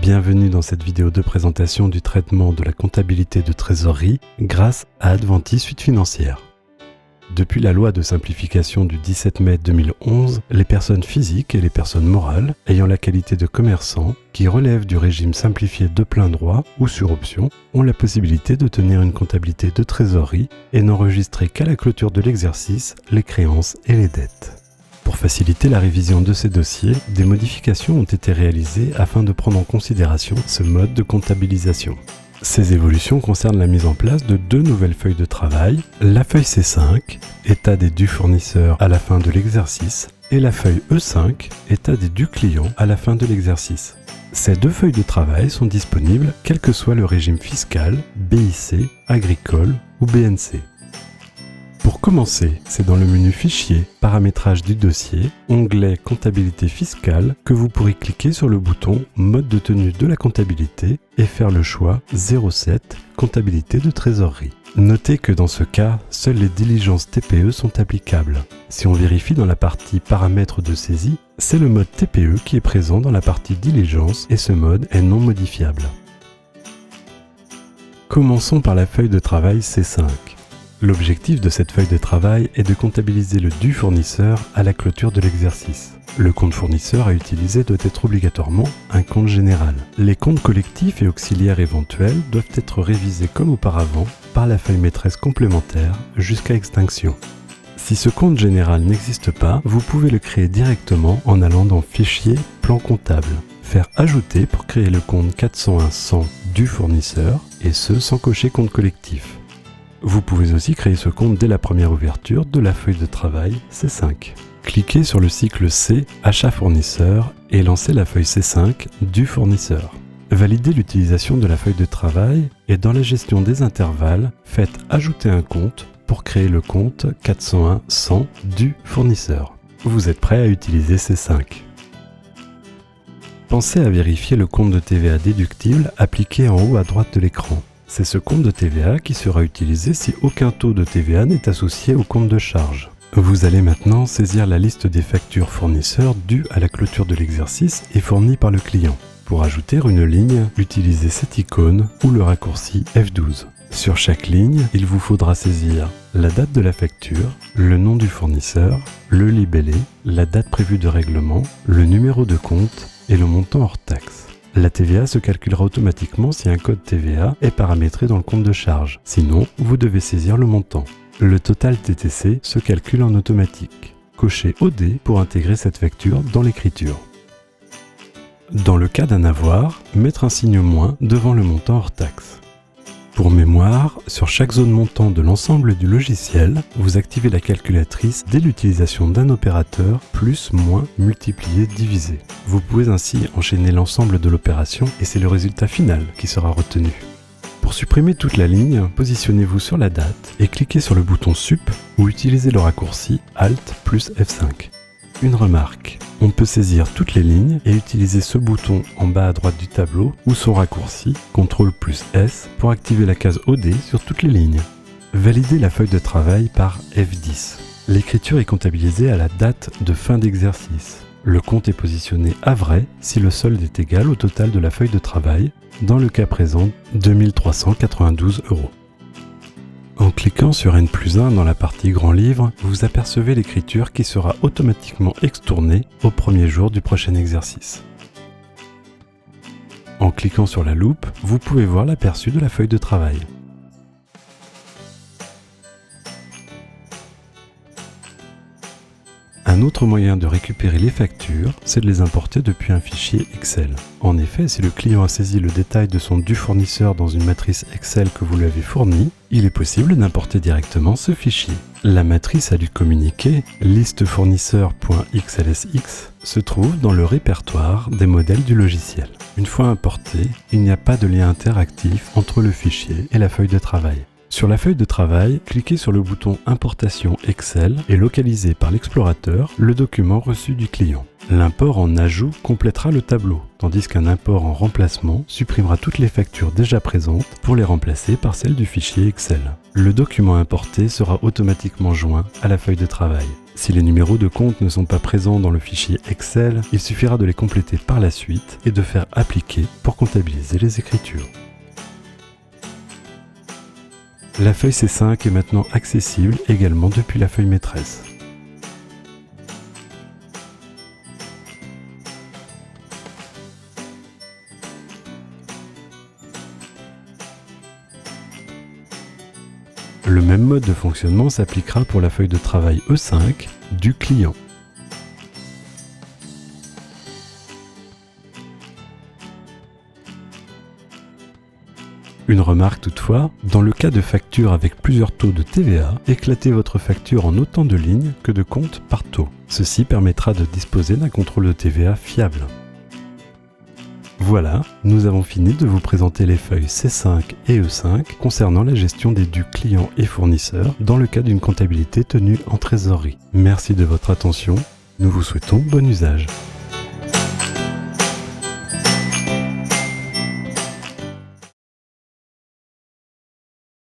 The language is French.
Bienvenue dans cette vidéo de présentation du traitement de la comptabilité de trésorerie grâce à Adventi Suite Financière. Depuis la loi de simplification du 17 mai 2011, les personnes physiques et les personnes morales ayant la qualité de commerçants qui relèvent du régime simplifié de plein droit ou sur option ont la possibilité de tenir une comptabilité de trésorerie et n'enregistrer qu'à la clôture de l'exercice les créances et les dettes. Pour faciliter la révision de ces dossiers, des modifications ont été réalisées afin de prendre en considération ce mode de comptabilisation. Ces évolutions concernent la mise en place de deux nouvelles feuilles de travail, la feuille C5, état des dus fournisseurs à la fin de l'exercice, et la feuille E5, état des dus clients à la fin de l'exercice. Ces deux feuilles de travail sont disponibles quel que soit le régime fiscal, BIC, agricole ou BNC. Pour commencer, c'est dans le menu Fichier, Paramétrage du dossier, onglet Comptabilité fiscale que vous pourrez cliquer sur le bouton Mode de tenue de la comptabilité et faire le choix 07 Comptabilité de trésorerie. Notez que dans ce cas, seules les diligences TPE sont applicables. Si on vérifie dans la partie Paramètres de saisie, c'est le mode TPE qui est présent dans la partie Diligence et ce mode est non modifiable. Commençons par la feuille de travail C5. L'objectif de cette feuille de travail est de comptabiliser le dû fournisseur à la clôture de l'exercice. Le compte fournisseur à utiliser doit être obligatoirement un compte général. Les comptes collectifs et auxiliaires éventuels doivent être révisés comme auparavant par la feuille maîtresse complémentaire jusqu'à extinction. Si ce compte général n'existe pas, vous pouvez le créer directement en allant dans Fichier, Plan comptable. Faire Ajouter pour créer le compte 401-100 dû fournisseur et ce sans cocher compte collectif. Vous pouvez aussi créer ce compte dès la première ouverture de la feuille de travail C5. Cliquez sur le cycle C, Achat fournisseur et lancez la feuille C5 du fournisseur. Validez l'utilisation de la feuille de travail et dans la gestion des intervalles, faites Ajouter un compte pour créer le compte 401-100 du fournisseur. Vous êtes prêt à utiliser C5. Pensez à vérifier le compte de TVA déductible appliqué en haut à droite de l'écran. C'est ce compte de TVA qui sera utilisé si aucun taux de TVA n'est associé au compte de charge. Vous allez maintenant saisir la liste des factures fournisseurs dues à la clôture de l'exercice et fournies par le client. Pour ajouter une ligne, utilisez cette icône ou le raccourci F12. Sur chaque ligne, il vous faudra saisir la date de la facture, le nom du fournisseur, le libellé, la date prévue de règlement, le numéro de compte et le montant hors taxe. La TVA se calculera automatiquement si un code TVA est paramétré dans le compte de charge. Sinon, vous devez saisir le montant. Le total TTC se calcule en automatique. Cochez OD pour intégrer cette facture dans l'écriture. Dans le cas d'un avoir, mettre un signe moins devant le montant hors taxe. Pour mémoire, sur chaque zone montant de l'ensemble du logiciel, vous activez la calculatrice dès l'utilisation d'un opérateur plus, moins, multiplié, divisé. Vous pouvez ainsi enchaîner l'ensemble de l'opération et c'est le résultat final qui sera retenu. Pour supprimer toute la ligne, positionnez-vous sur la date et cliquez sur le bouton Sup ou utilisez le raccourci Alt plus F5. Une remarque, on peut saisir toutes les lignes et utiliser ce bouton en bas à droite du tableau ou son raccourci CTRL plus S pour activer la case OD sur toutes les lignes. Validez la feuille de travail par F10. L'écriture est comptabilisée à la date de fin d'exercice. Le compte est positionné à vrai si le solde est égal au total de la feuille de travail, dans le cas présent 2392 €. En cliquant sur N+1 dans la partie Grand Livre, vous apercevez l'écriture qui sera automatiquement extournée au premier jour du prochain exercice. En cliquant sur la loupe, vous pouvez voir l'aperçu de la feuille de travail. Un autre moyen de récupérer les factures, c'est de les importer depuis un fichier Excel. En effet, si le client a saisi le détail de son dû fournisseur dans une matrice Excel que vous lui avez fournie, il est possible d'importer directement ce fichier. La matrice à lui communiquer, listefournisseur.xlsx, se trouve dans le répertoire des modèles du logiciel. Une fois importé, il n'y a pas de lien interactif entre le fichier et la feuille de travail. Sur la feuille de travail, cliquez sur le bouton Importation Excel et localisez par l'explorateur le document reçu du client. L'import en ajout complétera le tableau, tandis qu'un import en remplacement supprimera toutes les factures déjà présentes pour les remplacer par celles du fichier Excel. Le document importé sera automatiquement joint à la feuille de travail. Si les numéros de compte ne sont pas présents dans le fichier Excel, il suffira de les compléter par la suite et de faire appliquer pour comptabiliser les écritures. La feuille C5 est maintenant accessible également depuis la feuille maîtresse. Le même mode de fonctionnement s'appliquera pour la feuille de travail E5 du client. Une remarque toutefois, dans le cas de factures avec plusieurs taux de TVA, éclatez votre facture en autant de lignes que de comptes par taux. Ceci permettra de disposer d'un contrôle de TVA fiable. Voilà, nous avons fini de vous présenter les feuilles C5 et E5 concernant la gestion des dus clients et fournisseurs dans le cas d'une comptabilité tenue en trésorerie. Merci de votre attention, nous vous souhaitons bon usage.